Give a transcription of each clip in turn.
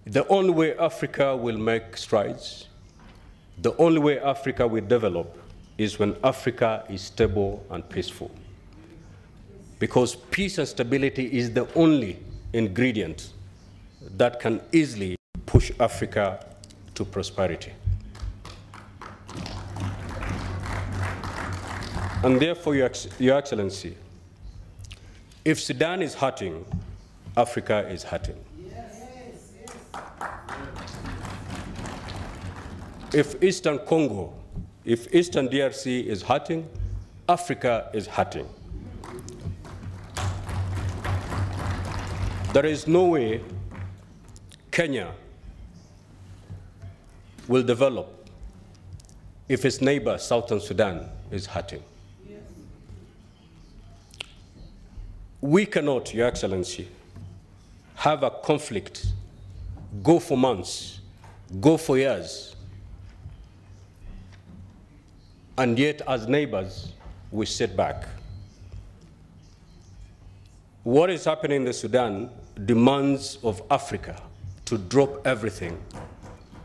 The only way Africa will make strides, the only way Africa will develop is when Africa is stable and peaceful. Because peace and stability is the only ingredient that can easily push Africa to prosperity. And therefore, Your Excellency, if Sudan is hurting, Africa is hurting. If Eastern Congo, if Eastern DRC is hurting, Africa is hurting. There is no way Kenya will develop if its neighbor, Southern Sudan, is hurting. We cannot, Your Excellency, have a conflict, go for months, go for years, and yet as neighbors, we sit back. What is happening in the Sudan demands of Africa to drop everything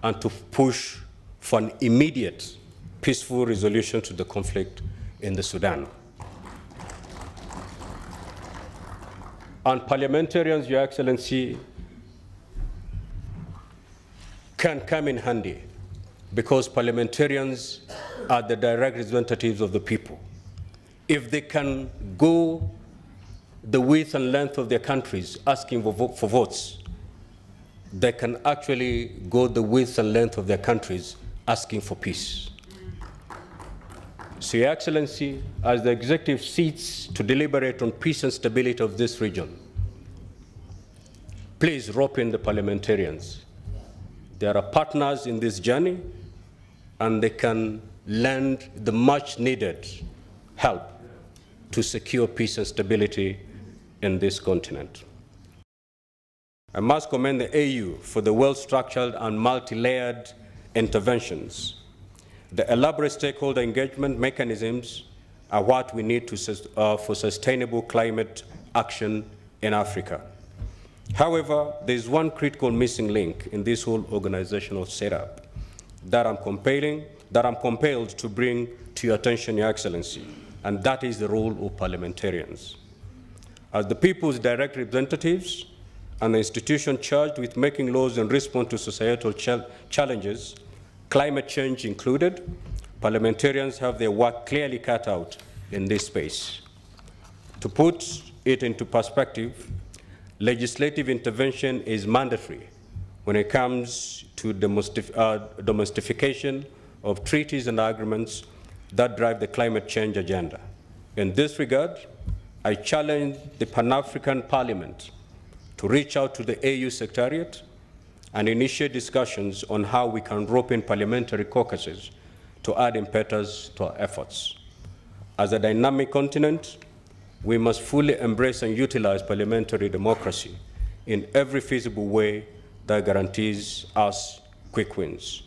and to push for an immediate peaceful resolution to the conflict in the Sudan. And parliamentarians, Your Excellency, can come in handy because parliamentarians are the direct representatives of the people. If they can go the width and length of their countries asking for votes, they can actually go the width and length of their countries asking for peace. So, Your Excellency, as the executive seats to deliberate on peace and stability of this region, please rope in the parliamentarians. They are partners in this journey, and they can lend the much needed help to secure peace and stability in this continent. I must commend the AU for the well-structured and multi-layered interventions. The elaborate stakeholder engagement mechanisms are what we need for sustainable climate action in Africa. However, there is one critical missing link in this whole organizational setup that I'm compelled to bring to your attention, Your Excellency, and that is the role of parliamentarians. As the people's direct representatives and the institution charged with making laws in response to societal challenges, climate change included, parliamentarians have their work clearly cut out in this space. To put it into perspective, legislative intervention is mandatory when it comes to domestication of treaties and agreements that drive the climate change agenda. In this regard, I challenge the Pan-African Parliament to reach out to the AU Secretariat and initiate discussions on how we can rope in parliamentary caucuses to add impetus to our efforts. As a dynamic continent, we must fully embrace and utilize parliamentary democracy in every feasible way that guarantees us quick wins.